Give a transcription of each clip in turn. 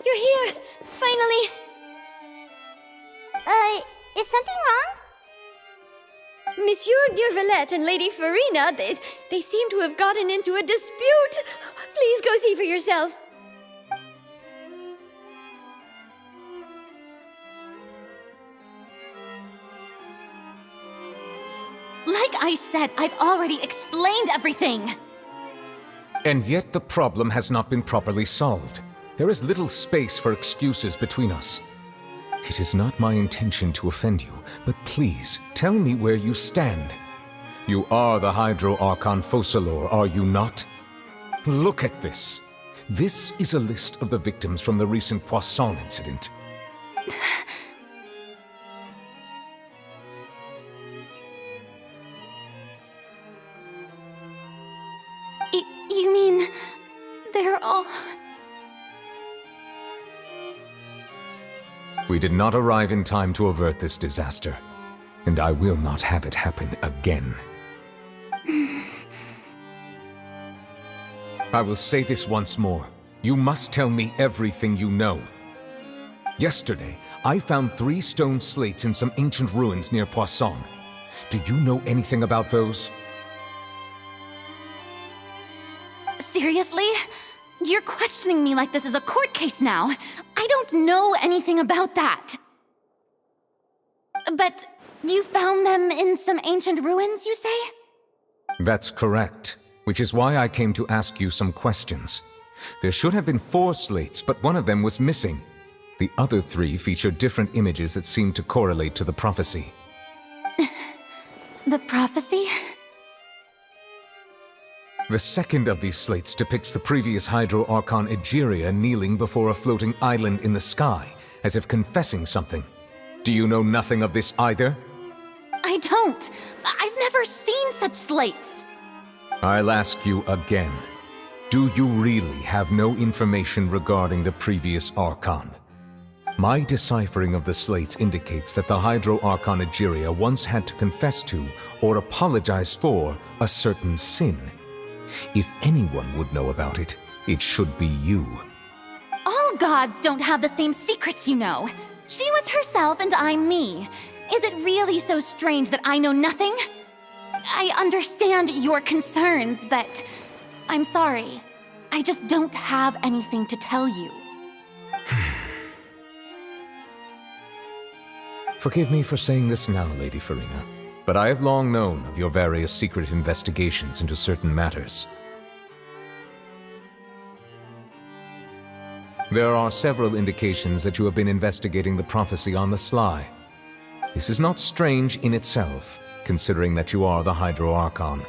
You're here! Finally! Is something wrong? Monsieur Durvalette and Lady Farina, they seem to have gotten into a dispute. Please go see for yourself. Like I said, I've already explained everything. And yet the problem has not been properly solved. There is little space for excuses between us. It is not my intention to offend you, but please, tell me where you stand. You are the Hydro Archon Focalor, are you not? Look at this. This is a list of the victims from the recent Poisson incident. You mean... they're all... We did not arrive in time to avert this disaster, and I will not have it happen again. I will say this once more. You must tell me everything you know. Yesterday, I found 3 stone slates in some ancient ruins near Poisson. Do you know anything about those? Seriously? You're questioning me like this is a court case now. I don't know anything about that. But you found them in some ancient ruins, you say? That's correct, which is why I came to ask you some questions. There should have been 4 slates, but one of them was missing. The other 3 featured different images that seemed to correlate to the prophecy. The prophecy? The second of these slates depicts the previous Hydro Archon Egeria kneeling before a floating island in the sky, as if confessing something. Do you know nothing of this either? I don't. I've never seen such slates. I'll ask you again. Do you really have no information regarding the previous Archon? My deciphering of the slates indicates that the Hydro Archon Egeria once had to confess to, or apologize for, a certain sin. If anyone would know about it, it should be you. All gods don't have the same secrets, you know. She was herself and I'm me. Is it really so strange that I know nothing? I understand your concerns, but I'm sorry. I just don't have anything to tell you. Forgive me for saying this now, Lady Farina, but I have long known of your various secret investigations into certain matters. There are several indications that you have been investigating the prophecy on the sly. This is not strange in itself, considering that you are the Hydro Archon.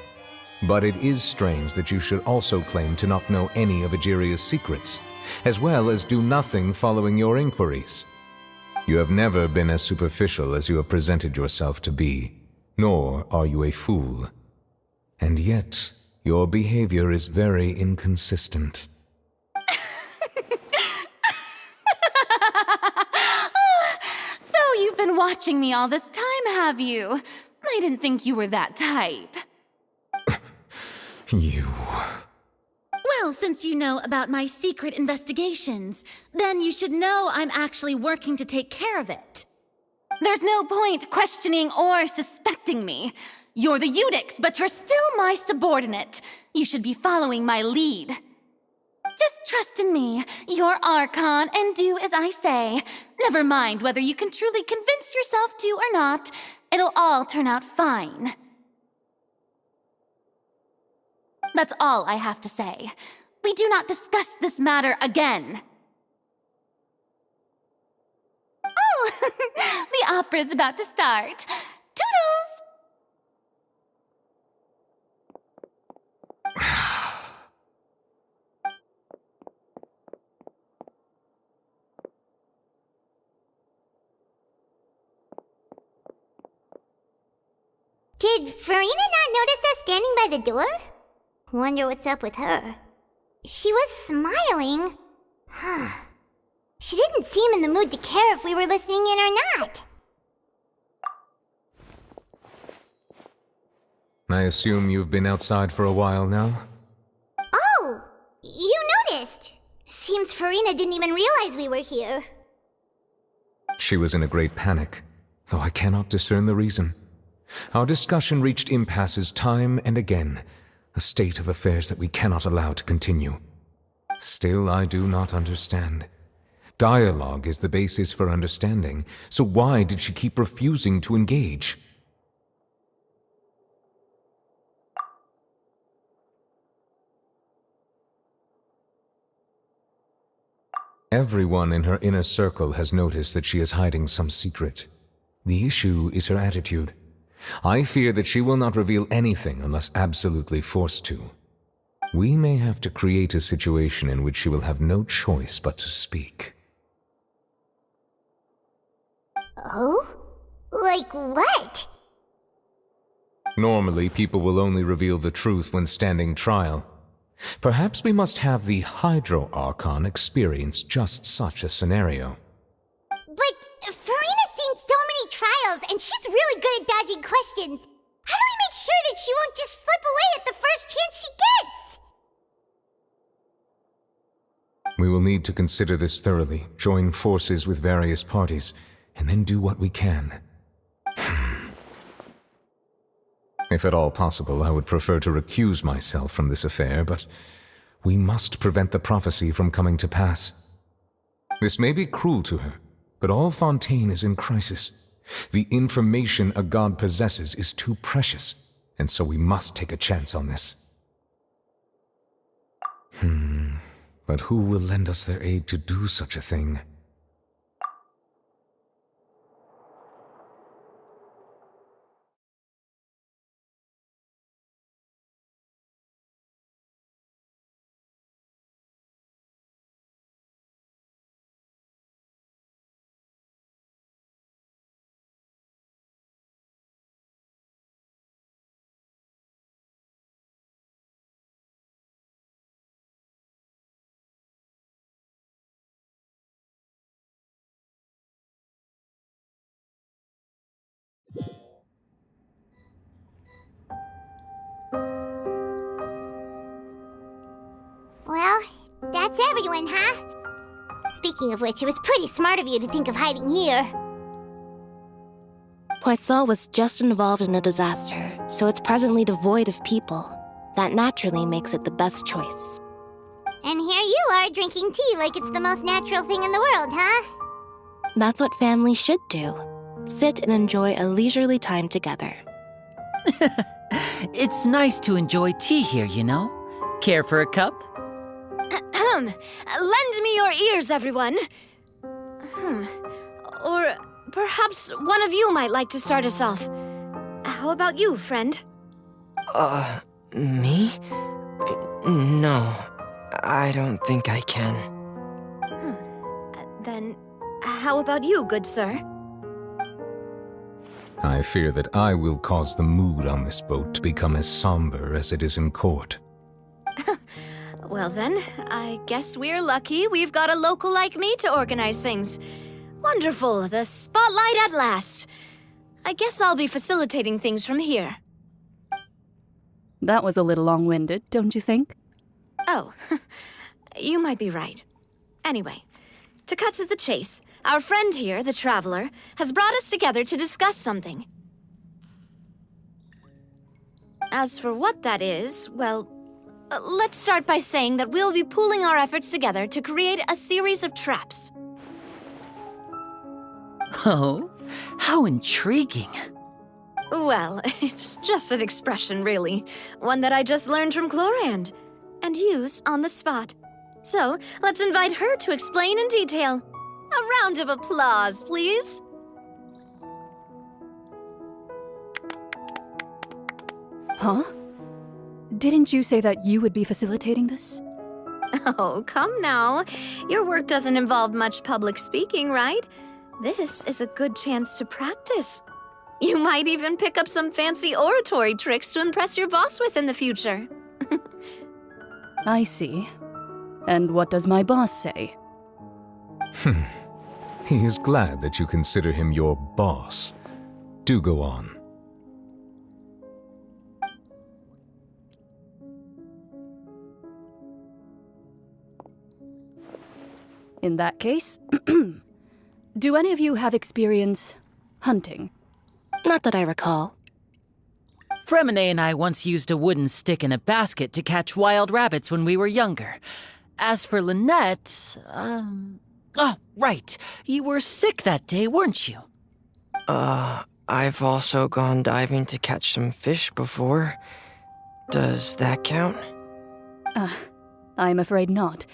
But it is strange that you should also claim to not know any of Egeria's secrets, as well as do nothing following your inquiries. You have never been as superficial as you have presented yourself to be, nor are you a fool. And yet, your behavior is very inconsistent. So you've been watching me all this time, have you? I didn't think you were that type. You... Well, since you know about my secret investigations, then you should know I'm actually working to take care of it. There's no point questioning or suspecting me. You're the Eudix, but you're still my subordinate. You should be following my lead. Just trust in me, your Archon, and do as I say. Never mind whether you can truly convince yourself to or not. It'll all turn out fine. That's all I have to say. We do not discuss this matter again. Oh, the opera's about to start. Toodles! Did Farina not notice us standing by the door? Wonder what's up with her. She was smiling. Huh. She didn't seem in the mood to care if we were listening in or not. I assume you've been outside for a while now? Oh, you noticed. Seems Farina didn't even realize we were here. She was in a great panic, though I cannot discern the reason. Our discussion reached impasses time and again, a state of affairs that we cannot allow to continue. Still, I do not understand. Dialogue is the basis for understanding, so why did she keep refusing to engage? Everyone in her inner circle has noticed that she is hiding some secret. The issue is her attitude. I fear that she will not reveal anything unless absolutely forced to. We may have to create a situation in which she will have no choice but to speak. Oh? Like what? Normally, people will only reveal the truth when standing trial. Perhaps we must have the Hydro Archon experience just such a scenario. But Farina's seen so many trials, and she's really good at dodging questions. How do we make sure that she won't just slip away at the first chance she gets? We will need to consider this thoroughly, join forces with various parties, and then do what we can. If at all possible, I would prefer to recuse myself from this affair, but we must prevent the prophecy from coming to pass. This may be cruel to her, but all Fontaine is in crisis. The information a god possesses is too precious, and so we must take a chance on this. But who will lend us their aid to do such a thing? Well, that's everyone, huh? Speaking of which, it was pretty smart of you to think of hiding here. Poisson was just involved in a disaster, so it's presently devoid of people. That naturally makes it the best choice. And here you are drinking tea like it's the most natural thing in the world, huh? That's what families should do. Sit and enjoy a leisurely time together. It's nice to enjoy tea here, you know? Care for a cup? Lend me your ears, everyone. Or perhaps one of you might like to start us off. How about you, friend? Me? No, I don't think I can. Then, how about you, good sir? I fear that I will cause the mood on this boat to become as somber as it is in court. Well then, I guess we're lucky we've got a local like me to organize things. Wonderful, the spotlight at last. I guess I'll be facilitating things from here. That was a little long-winded, don't you think? Oh, you might be right. Anyway, to cut to the chase, our friend here, the Traveler, has brought us together to discuss something. As for what that is, well, let's start by saying that we'll be pooling our efforts together to create a series of traps. Oh, how intriguing. Well, it's just an expression, really. One that I just learned from Chlorand and used on the spot. So, let's invite her to explain in detail. A round of applause, please. Huh? Didn't you say that you would be facilitating this? Oh, come now. Your work doesn't involve much public speaking, right? This is a good chance to practice. You might even pick up some fancy oratory tricks to impress your boss with in the future. I see. And what does my boss say? He is glad that you consider him your boss. Do go on. In that case, do any of you have experience hunting? Not that I recall. Fremine and I once used a wooden stick in a basket to catch wild rabbits when we were younger. As for Lynette, oh, right. You were sick that day, weren't you? I've also gone diving to catch some fish before. Does that count? I'm afraid not.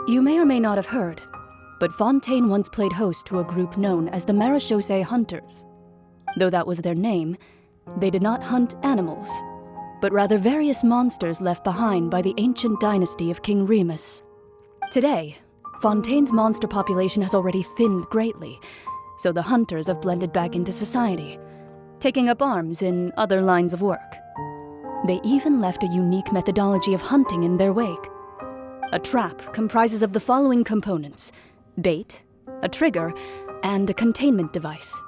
You may or may not have heard, but Fontaine once played host to a group known as the Marechaussee Hunters. Though that was their name, they did not hunt animals, but rather various monsters left behind by the ancient dynasty of King Remus. Today, Fontaine's monster population has already thinned greatly, so the hunters have blended back into society, taking up arms in other lines of work. They even left a unique methodology of hunting in their wake. A trap comprises of the following components: bait, a trigger, and a containment device.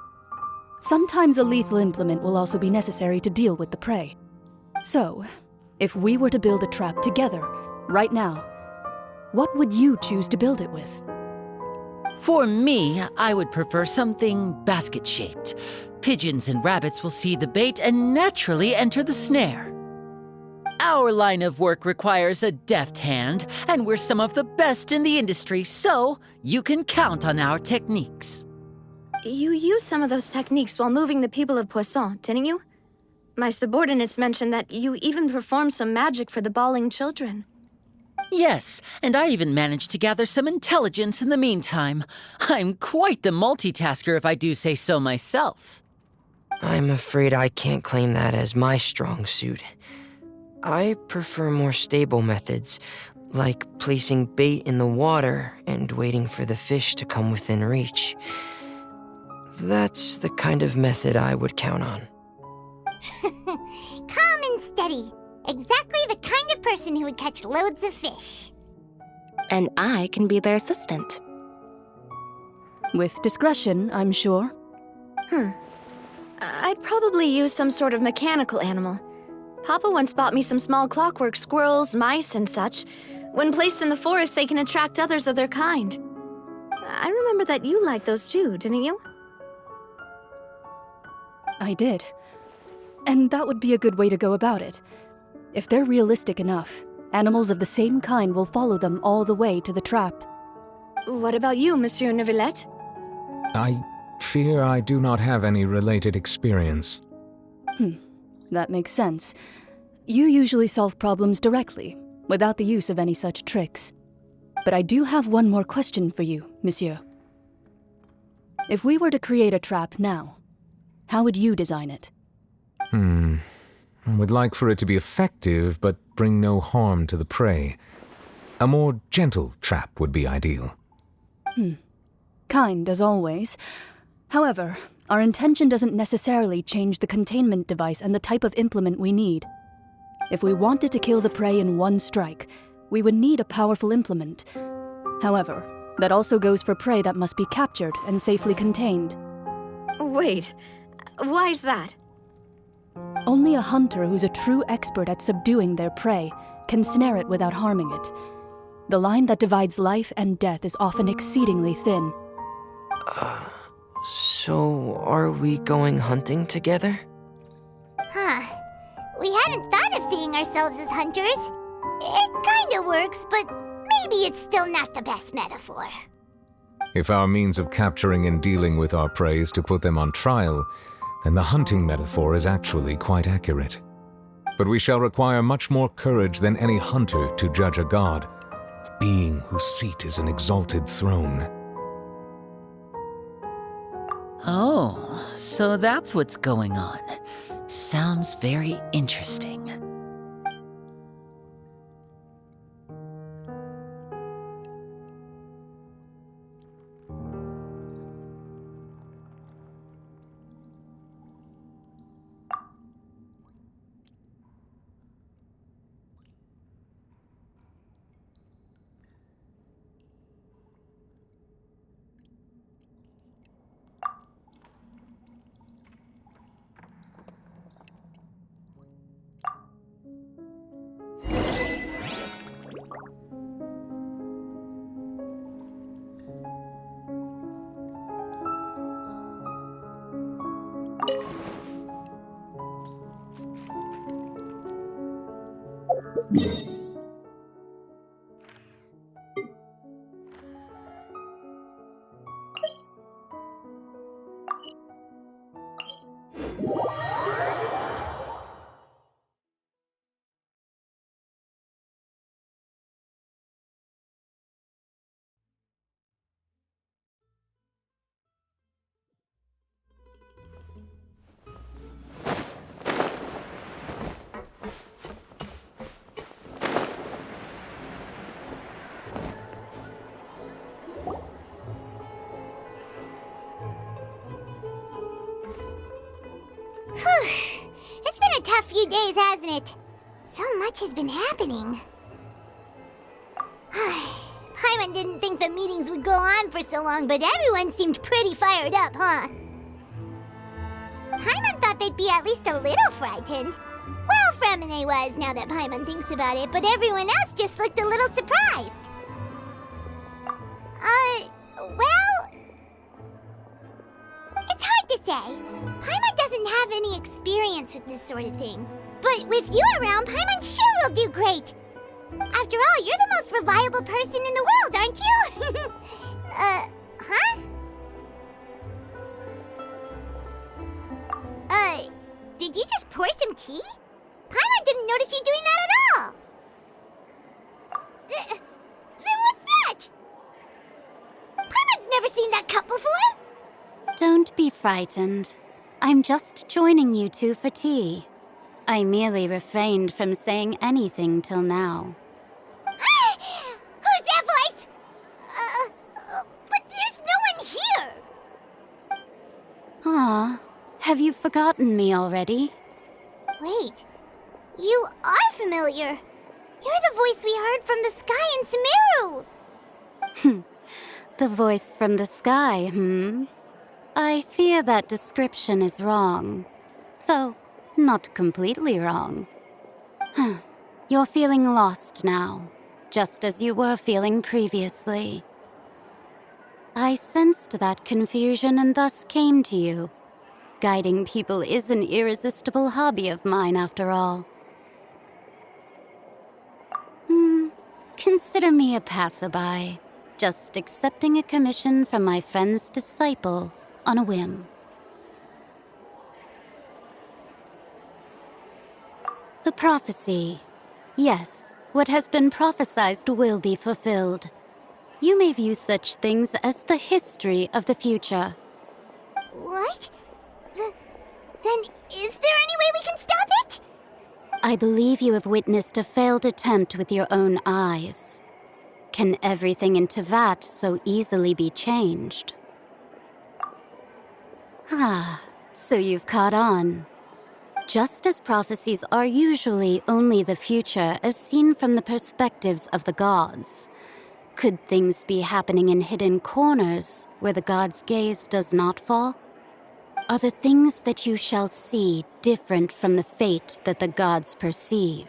Sometimes a lethal implement will also be necessary to deal with the prey. So, if we were to build a trap together, right now, what would you choose to build it with? For me, I would prefer something basket-shaped. Pigeons and rabbits will see the bait and naturally enter the snare. Our line of work requires a deft hand, and we're some of the best in the industry, so you can count on our techniques. You used some of those techniques while moving the people of Poisson, didn't you? My subordinates mentioned that you even performed some magic for the bawling children. Yes, and I even managed to gather some intelligence in the meantime. I'm quite the multitasker if I do say so myself. I'm afraid I can't claim that as my strong suit. I prefer more stable methods, like placing bait in the water and waiting for the fish to come within reach. That's the kind of method I would count on. Calm and steady. Exactly the kind of person who would catch loads of fish. And I can be their assistant. With discretion, I'm sure. I'd probably use some sort of mechanical animal. Papa once bought me some small clockwork squirrels, mice, and such. When placed in the forest, they can attract others of their kind. I remember that you liked those too, didn't you? I did. And that would be a good way to go about it. If they're realistic enough, animals of the same kind will follow them all the way to the trap. What about you, Monsieur Neuvillette? I fear I do not have any related experience. That makes sense. You usually solve problems directly, without the use of any such tricks. But I do have one more question for you, monsieur. If we were to create a trap now, how would you design it? I would like for it to be effective, but bring no harm to the prey. A more gentle trap would be ideal. Kind, as always. However, our intention doesn't necessarily change the containment device and the type of implement we need. If we wanted to kill the prey in one strike, we would need a powerful implement. However, that also goes for prey that must be captured and safely contained. Wait, why's that? Only a hunter who's a true expert at subduing their prey can snare it without harming it. The line that divides life and death is often exceedingly thin. So are we going hunting together? We had themselves as hunters. It kinda works, but maybe it's still not the best metaphor. If our means of capturing and dealing with our prey is to put them on trial, then the hunting metaphor is actually quite accurate. But we shall require much more courage than any hunter to judge a god, a being whose seat is an exalted throne. Oh, so that's what's going on. Sounds very interesting. It's been a tough few days, hasn't it? So much has been happening. Paimon didn't think the meetings would go on for so long, but everyone seemed pretty fired up, huh? Paimon thought they'd be at least a little frightened. Well, Fremine was, now that Paimon thinks about it, but everyone else just looked a little surprised. Well... It's hard to say. Paimon doesn't have any experience with this sort of thing. But with you around, Paimon sure will do great. After all, you're the most reliable person in the world, aren't you? Huh? Did you just pour some tea? Paimon didn't notice you doing that at all. Then what's that? Paimon's never seen that cup before. Don't be frightened. I'm just joining you two for tea. I merely refrained from saying anything till now. Who's that voice? But there's no one here. Aw, have you forgotten me already? Wait, you are familiar. You're the voice we heard from the sky in Sumeru. The voice from the sky, I fear that description is wrong. Though, not completely wrong. You're feeling lost now, just as you were feeling previously. I sensed that confusion and thus came to you. Guiding people is an irresistible hobby of mine, after all. Consider me a passerby, just accepting a commission from my friend's disciple on a whim. The prophecy. Yes, what has been prophesied will be fulfilled. You may view such things as the history of the future. What? Then is there any way we can stop it? I believe you have witnessed a failed attempt with your own eyes. Can everything in Tevat so easily be changed? So you've caught on. Just as prophecies are usually only the future as seen from the perspectives of the gods, could things be happening in hidden corners where the gods' gaze does not fall? Are the things that you shall see different from the fate that the gods perceive?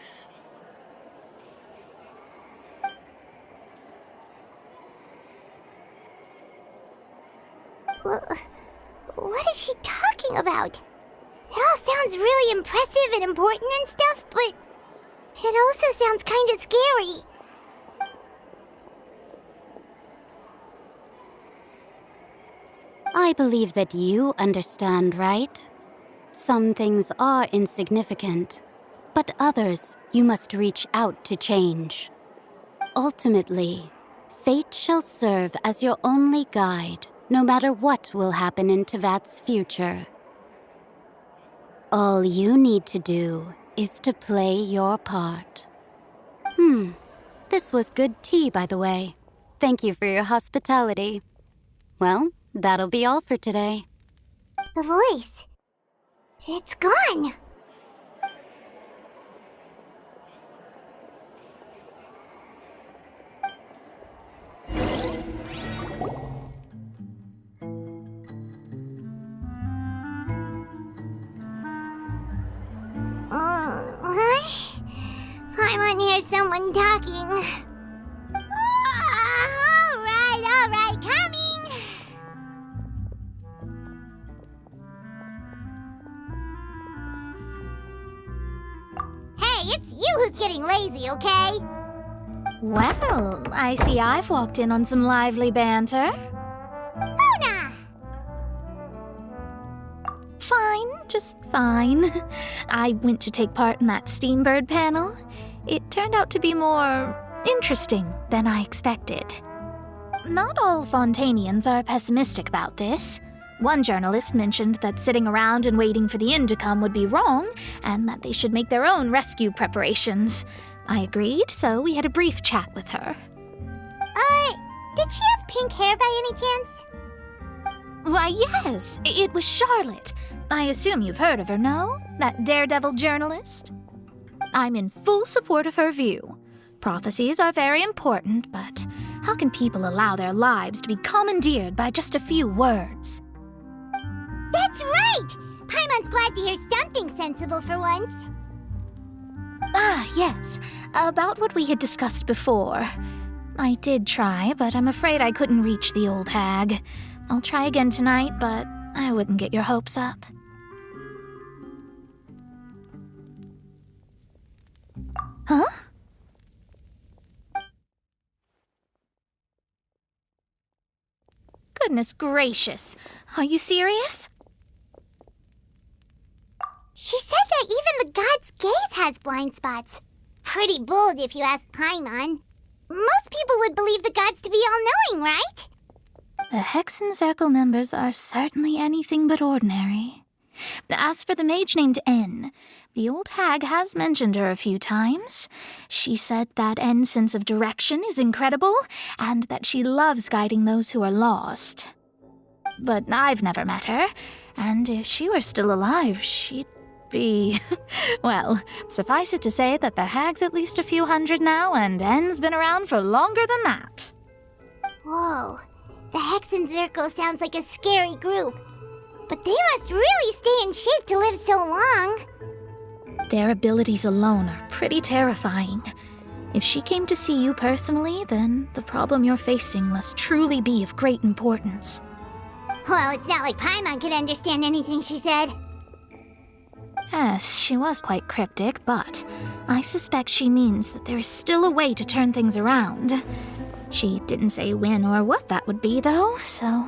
What is she talking about? It all sounds really impressive and important and stuff, but It also sounds kinda scary. I believe that you understand, right? Some things are insignificant, but others you must reach out to change. Ultimately, fate shall serve as your only guide, no matter what will happen in Tevat's future. All you need to do is to play your part. This was good tea, by the way. Thank you for your hospitality. Well, that'll be all for today. The voice. It's gone. What? Paimon hears someone talking. Alright, coming! Hey, it's you who's getting lazy, okay? Well, I see I've walked in on some lively banter. Luna! Fine, just fine. I went to take part in that Steambird panel. It turned out to be more interesting than I expected. Not all Fontainians are pessimistic about this. One journalist mentioned that sitting around and waiting for the end to come would be wrong, and that they should make their own rescue preparations. I agreed, so we had a brief chat with her. Did she have pink hair by any chance? Why, yes, it was Charlotte. I assume you've heard of her, no? That daredevil journalist? I'm in full support of her view. Prophecies are very important, but how can people allow their lives to be commandeered by just a few words? That's right! Paimon's glad to hear something sensible for once. Ah, yes, about what we had discussed before. I did try, but I'm afraid I couldn't reach the old hag. I'll try again tonight, but I wouldn't get your hopes up. Huh? Goodness gracious. Are you serious? She said that even the god's gaze has blind spots. Pretty bold if you ask Paimon. Most people would believe the gods to be all-knowing, right? The Hexen Circle members are certainly anything but ordinary. As for the mage named N, the old hag has mentioned her a few times. She said that N's sense of direction is incredible, and that she loves guiding those who are lost. But I've never met her, and if she were still alive, she'd be... Well, suffice it to say that the hag's at least a few hundred now, and N's been around for longer than that. Whoa, the Hexen Circle sounds like a scary group. But they must really stay in shape to live so long. Their abilities alone are pretty terrifying. If she came to see you personally, then the problem you're facing must truly be of great importance. Well, it's not like Paimon could understand anything she said. Yes, she was quite cryptic, but I suspect she means that there is still a way to turn things around. She didn't say when or what that would be, though, so...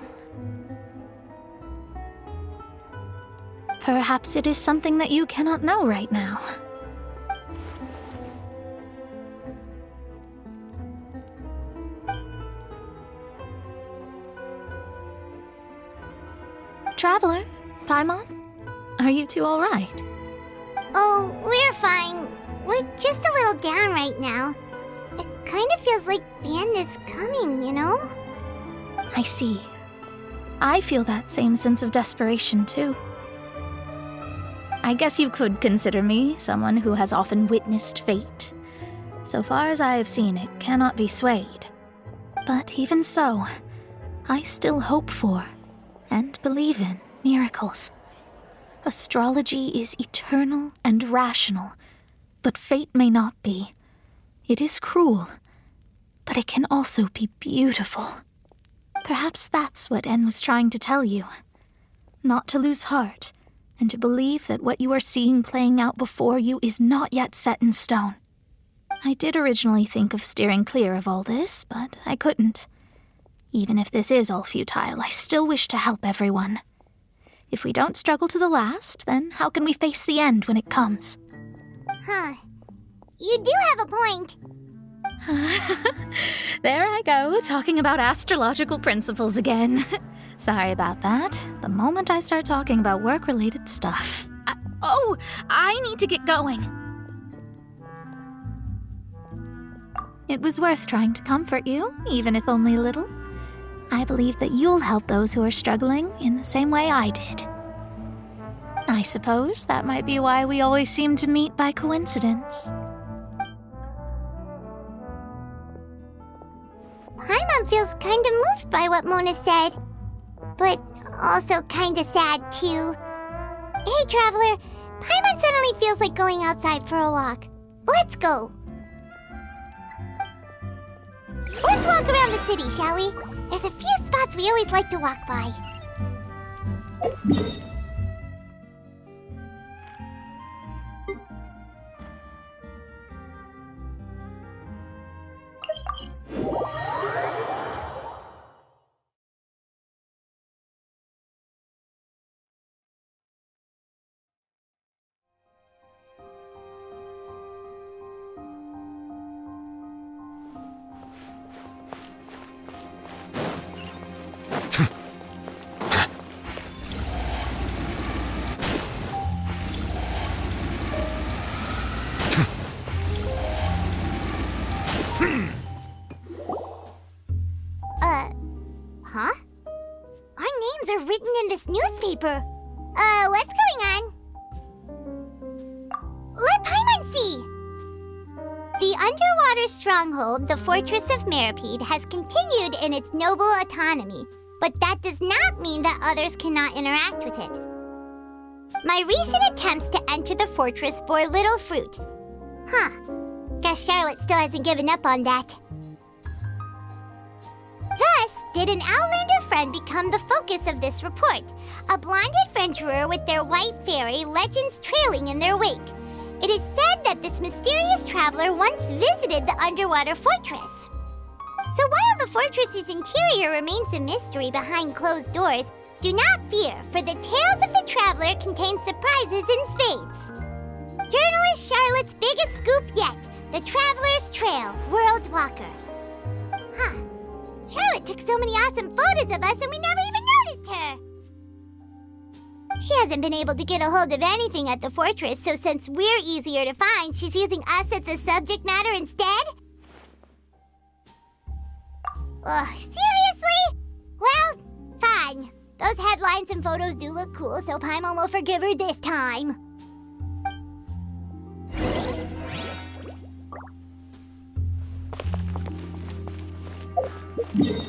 Perhaps it is something that you cannot know right now. Traveler, Paimon, are you two all right? Oh, we're fine. We're just a little down right now. It kind of feels like the end is coming, you know? I see. I feel that same sense of desperation, too. I guess you could consider me someone who has often witnessed fate. So far as I have seen, it cannot be swayed. But even so, I still hope for and believe in miracles. Astrology is eternal and rational, but fate may not be. It is cruel, but it can also be beautiful. Perhaps that's what N was trying to tell you. Not to lose heart, and to believe that what you are seeing playing out before you is not yet set in stone. I did originally think of steering clear of all this, but I couldn't. Even if this is all futile, I still wish to help everyone. If we don't struggle to the last, then how can we face the end when it comes? Huh. You do have a point. There I go, talking about astrological principles again. Sorry about that. The moment I start talking about work-related stuff. I need to get going. It was worth trying to comfort you, even if only a little. I believe that you'll help those who are struggling in the same way I did. I suppose that might be why we always seem to meet by coincidence. Paimon feels kinda moved by what Mona said, but also kinda sad too. Hey, Traveler, Paimon suddenly feels like going outside for a walk. Let's go. Let's walk around the city, shall we? There's a few spots we always like to walk by. Huh? Our names are written in this newspaper. What's going on? Let Paimon see! The underwater stronghold, the Fortress of Meripede, has continued in its noble autonomy, but that does not mean that others cannot interact with it. My recent attempts to enter the fortress bore little fruit. Huh. Guess Charlotte still hasn't given up on that. Thus, did an Outlander friend become the focus of this report, a blonde adventurer with their white fairy legends trailing in their wake. It is said that this mysterious traveler once visited the underwater fortress. So while the fortress's interior remains a mystery behind closed doors, do not fear, for the tales of the traveler contain surprises in spades. Journalist Charlotte's biggest scoop yet, the Traveler's Trail, World Walker. Huh. Charlotte took so many awesome photos of us and we never even noticed her. She hasn't been able to get a hold of anything at the fortress, so since we're easier to find, she's using us as the subject matter instead? Ugh, seriously? Well, fine. Those headlines and photos do look cool, so Paimon will forgive her this time. We're here!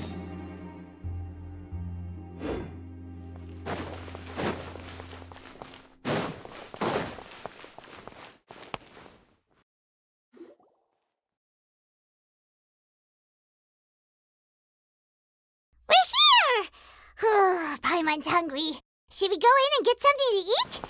Paimon's hungry. Should we go in and get something to eat?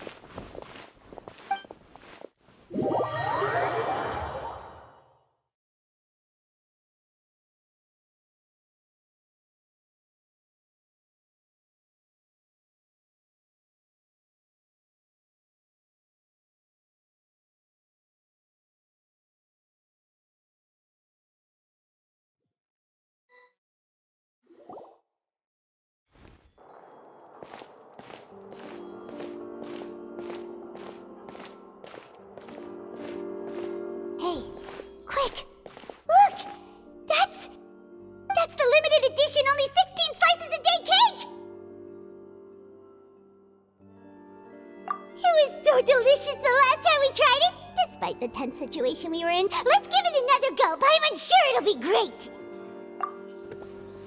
Hey, quick! Look! That's the limited edition only 16 slices a day cake! It was so delicious the last time we tried it! Despite the tense situation we were in, let's give it another go! I'm sure it'll be great!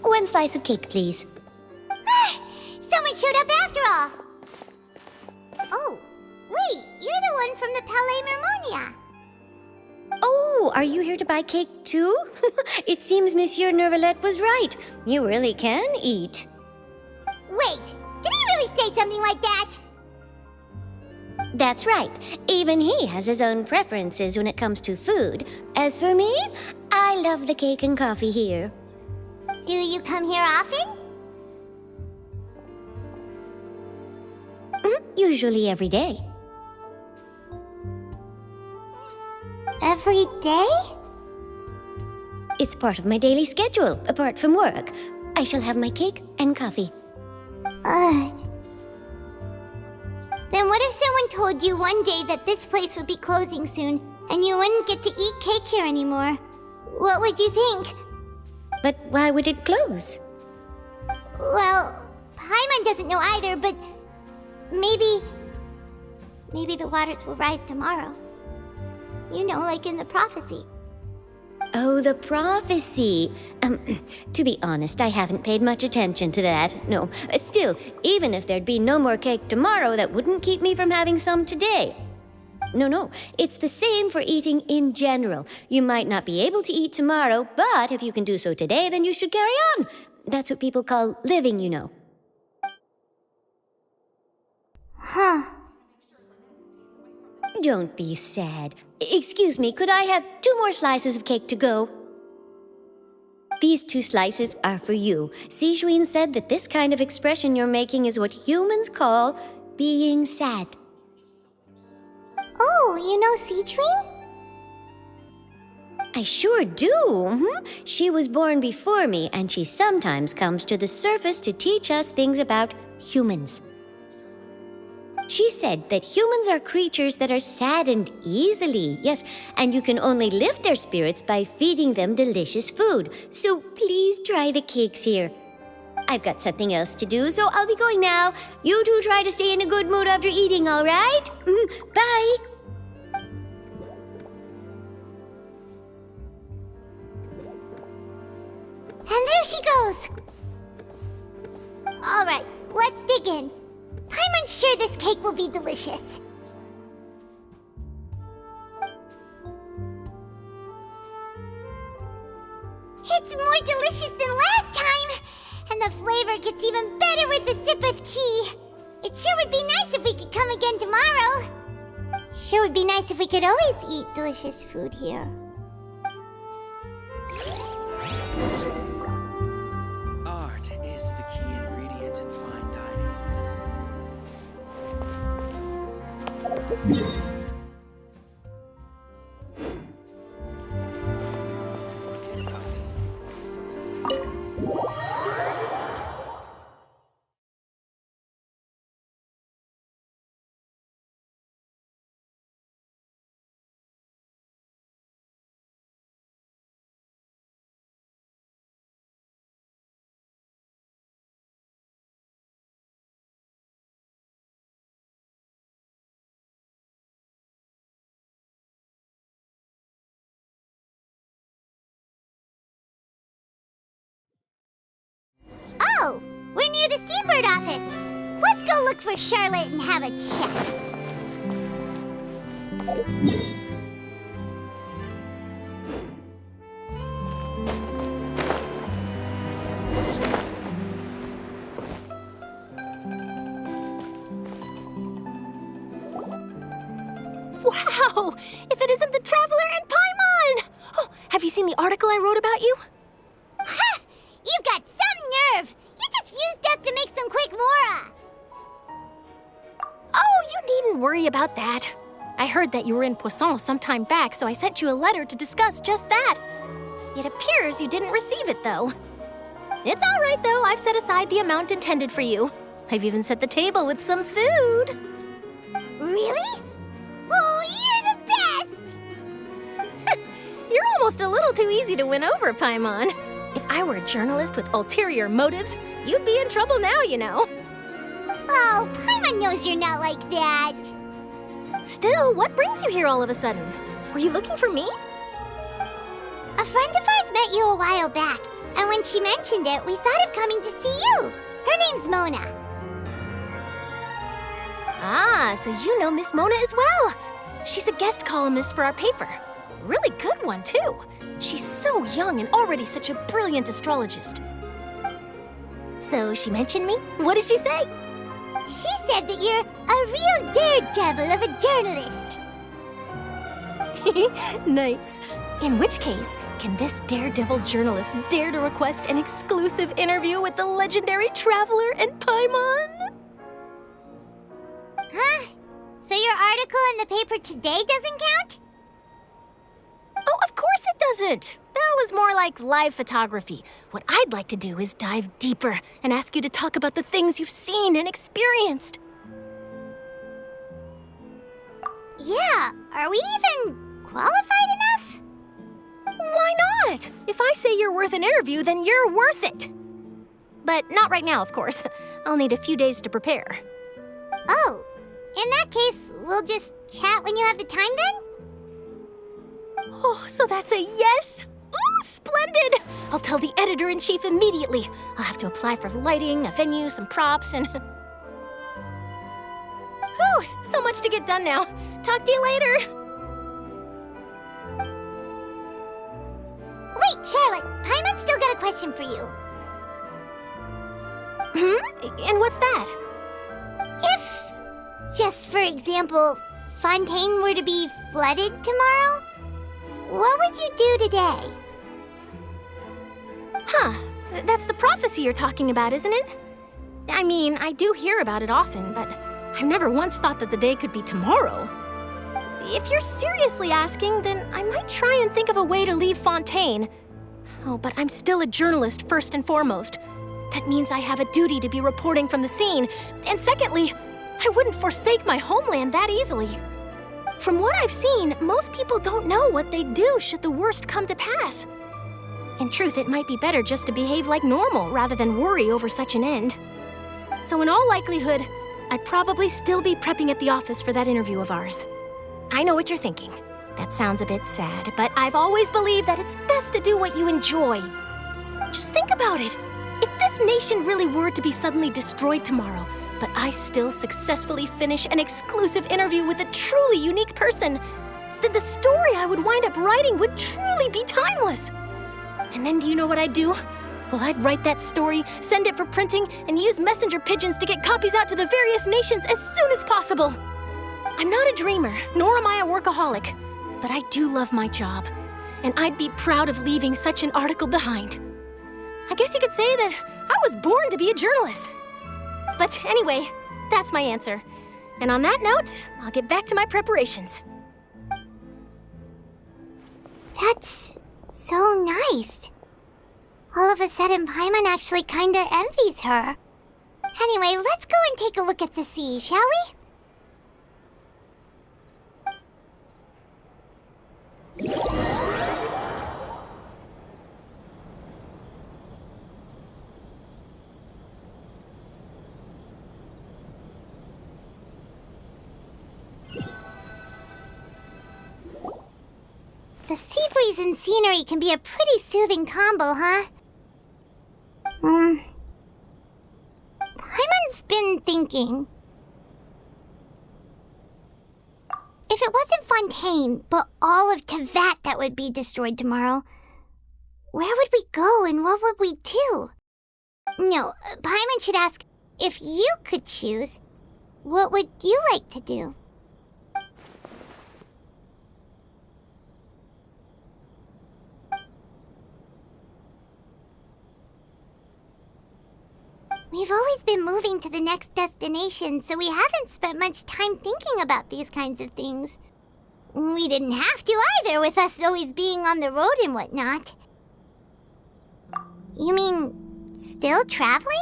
1 slice of cake, please. Someone showed up after all! Oh, wait, you're the one from the Palais Mermonia. Oh, are you here to buy cake too? It seems Monsieur Nervalette was right. You really can eat. Wait, did he really say something like that? That's right. Even he has his own preferences when it comes to food. As for me, I love the cake and coffee here. Do you come here often? Usually every day. Every day? It's part of my daily schedule, apart from work. I shall have my cake and coffee. Then what if someone told you one day that this place would be closing soon, and you wouldn't get to eat cake here anymore? What would you think? But why would it close? Well, Paimon doesn't know either, but maybe the waters will rise tomorrow. You know, like in the prophecy. Oh, the prophecy. To be honest, I haven't paid much attention to that. No. Still, even if there'd be no more cake tomorrow, that wouldn't keep me from having some today. No. It's the same for eating in general. You might not be able to eat tomorrow, but if you can do so today, then you should carry on. That's what people call living, you know. Huh. Don't be sad. Excuse me, could I have 2 more slices of cake to go? These 2 slices are for you. Sijuin said that this kind of expression you're making is what humans call being sad. Oh, you know Sijuin? I sure do. She was born before me, and she sometimes comes to the surface to teach us things about humans. She said that humans are creatures that are saddened easily, yes, and you can only lift their spirits by feeding them delicious food. So please try the cakes here. I've got something else to do, so I'll be going now. You two try to stay in a good mood after eating, all right? Bye. And there she goes! Alright, let's dig in. I'm unsure this cake will be delicious. It's more delicious than last time! And the flavor gets even better with a sip of tea. It sure would be nice if we could come again tomorrow. Sure would be nice if we could always eat delicious food here. Art is the key ingredient in fine dining. Oh, we're near the Seabird office. Let's go look for Charlotte and have a chat. Wow! If it isn't the Traveler and Paimon! Oh, have you seen the article I wrote about you? Ha! You've got some nerve! You just used us to make some quick mora! Oh, you needn't worry about that. I heard that you were in Poisson some time back, so I sent you a letter to discuss just that. It appears you didn't receive it, though. It's all right, though. I've set aside the amount intended for you. I've even set the table with some food. Really? Oh, you're the best! You're almost a little too easy to win over, Paimon. If I were a journalist with ulterior motives, you'd be in trouble now, you know. Oh, Paimon knows you're not like that. Still, what brings you here all of a sudden? Were you looking for me? A friend of ours met you a while back, and when she mentioned it, we thought of coming to see you. Her name's Mona. Ah, so you know Miss Mona as well. She's a guest columnist for our paper. Really good one, too. She's so young and already such a brilliant astrologist. So she mentioned me? What did she say? She said that you're a real daredevil of a journalist. Nice. In which case, can this daredevil journalist dare to request an exclusive interview with the legendary traveler and Paimon? Huh? So your article in the paper today doesn't count? Oh, of course it doesn't. That was more like live photography. What I'd like to do is dive deeper and ask you to talk about the things you've seen and experienced. Yeah, are we even qualified enough? Why not? If I say you're worth an interview, then you're worth it. But not right now, of course. I'll need a few days to prepare. Oh, in that case, we'll just chat when you have the time then? Oh, so that's a yes? Ooh, splendid! I'll tell the editor-in-chief immediately. I'll have to apply for lighting, a venue, some props, and... Whew, so much to get done now. Talk to you later. Wait, Charlotte, Paimon's still got a question for you. And what's that? If, just for example, Fontaine were to be flooded tomorrow, what would you do today? Huh, that's the prophecy you're talking about, isn't it? I mean, I do hear about it often, but I've never once thought that the day could be tomorrow. If you're seriously asking, then I might try and think of a way to leave Fontaine. Oh, but I'm still a journalist first and foremost. That means I have a duty to be reporting from the scene. And secondly, I wouldn't forsake my homeland that easily. From what I've seen, most people don't know what they'd do should the worst come to pass. In truth, it might be better just to behave like normal rather than worry over such an end. So in all likelihood, I'd probably still be prepping at the office for that interview of ours. I know what you're thinking. That sounds a bit sad, but I've always believed that it's best to do what you enjoy. Just think about it. If this nation really were to be suddenly destroyed tomorrow, but I still successfully finish an exclusive interview with a truly unique person, then the story I would wind up writing would truly be timeless. And then do you know what I'd do? Well, I'd write that story, send it for printing, and use messenger pigeons to get copies out to the various nations as soon as possible. I'm not a dreamer, nor am I a workaholic, but I do love my job, and I'd be proud of leaving such an article behind. I guess you could say that I was born to be a journalist. But anyway, that's my answer. And on that note, I'll get back to my preparations. That's so nice. All of a sudden, Paimon actually kinda envies her. Anyway, let's go and take a look at the sea, shall we? The sea breeze and scenery can be a pretty soothing combo, huh? Paimon's been thinking. If it wasn't Fontaine, but all of Tevat that would be destroyed tomorrow, where would we go and what would we do? No, Paimon should ask, if you could choose, what would you like to do? We've always been moving to the next destination, so we haven't spent much time thinking about these kinds of things. We didn't have to either, with us always being on the road and whatnot. You mean, still traveling?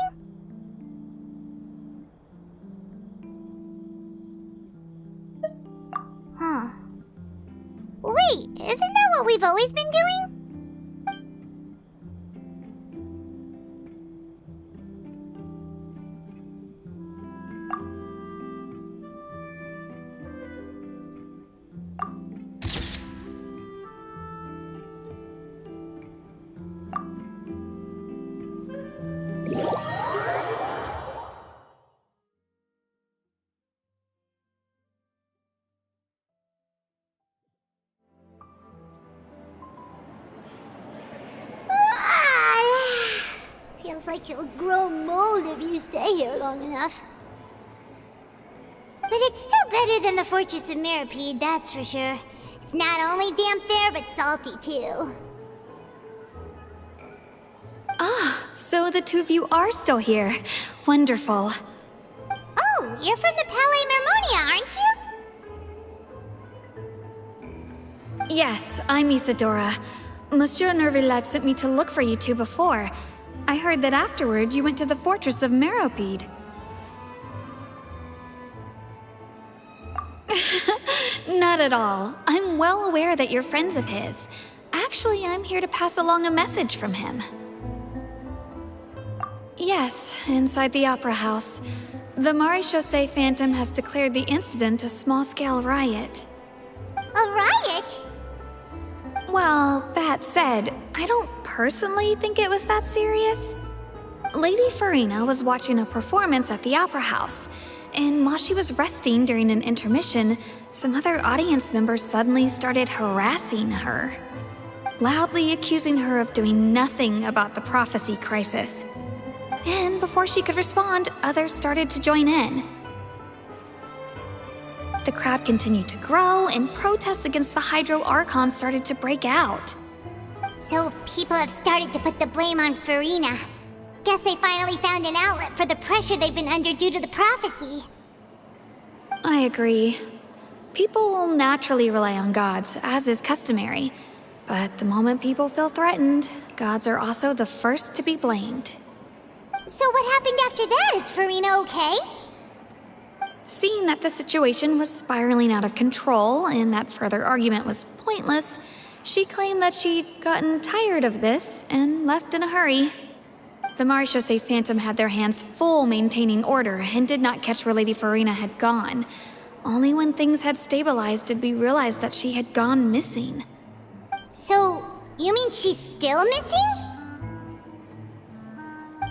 Huh. Wait, isn't that what we've always been doing? Feels like you'll grow mold if you stay here long enough. But it's still better than the Fortress of Meropide, that's for sure. It's not only damp there, but salty too. So the two of you are still here. Wonderful. Oh, you're from the Palais Mermonia, aren't you? Yes, I'm Isadora. Monsieur Nervillet sent me to look for you two before. I heard that afterward you went to the Fortress of Meropide. Not at all. I'm well aware that you're friends of his. Actually, I'm here to pass along a message from him. Yes, inside the Opera House. The Maréchaussée Phantom has declared the incident a small-scale riot. A riot? Well, that said, I don't personally think it was that serious. Lady Farina was watching a performance at the Opera House, and while she was resting during an intermission, some other audience members suddenly started harassing her, loudly accusing her of doing nothing about the prophecy crisis. And before she could respond, others started to join in. The crowd continued to grow, and protests against the Hydro Archon started to break out. So people have started to put the blame on Farina. Guess they finally found an outlet for the pressure they've been under due to the prophecy. I agree. People will naturally rely on gods, as is customary. But the moment people feel threatened, gods are also the first to be blamed. So what happened after that? Is Farina okay? Seeing that the situation was spiraling out of control and that further argument was pointless, she claimed that she'd gotten tired of this and left in a hurry. The Maréchaussée Phantom had their hands full maintaining order and did not catch where Lady Farina had gone. Only when things had stabilized did we realize that she had gone missing. So, you mean she's still missing?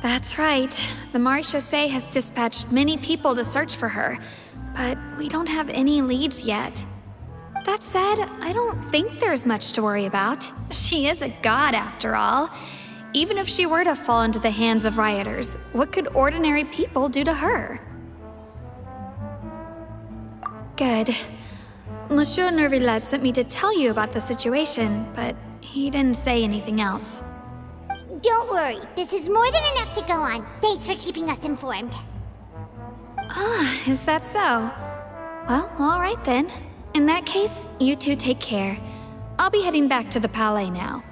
That's right. The Maréchaussée has dispatched many people to search for her, but we don't have any leads yet. That said, I don't think there's much to worry about. She is a god after all. Even if she were to fall into the hands of rioters, what could ordinary people do to her? Good. Monsieur Nervillet sent me to tell you about the situation, but he didn't say anything else. Don't worry, this is more than enough to go on. Thanks for keeping us informed. Ah, is that so? Well, all right then. In that case, you two take care. I'll be heading back to the Palais now.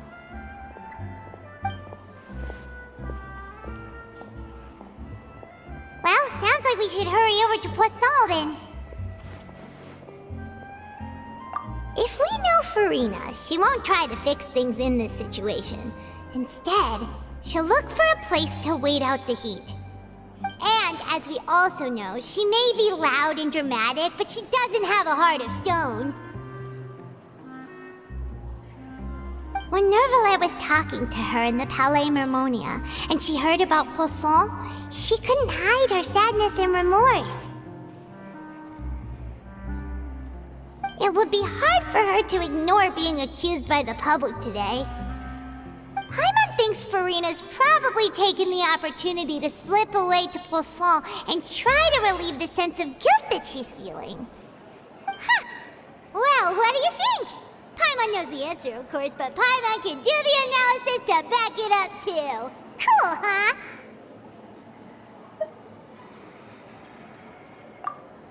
Well, sounds like we should hurry over to Poisson then. If we know Farina, she won't try to fix things in this situation. Instead, she'll look for a place to wait out the heat. And, as we also know, she may be loud and dramatic, but she doesn't have a heart of stone. When Nervillet was talking to her in the Palais Mermonia, and she heard about Poisson, she couldn't hide her sadness and remorse. It would be hard for her to ignore being accused by the public today. Paimon thinks Farina's probably taken the opportunity to slip away to Poisson and try to relieve the sense of guilt that she's feeling. Huh! Well, what do you think? Paimon knows the answer, of course, but Paimon can do the analysis to back it up, too. Cool, huh?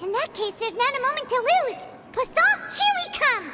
In that case, there's not a moment to lose. Poisson, here we come!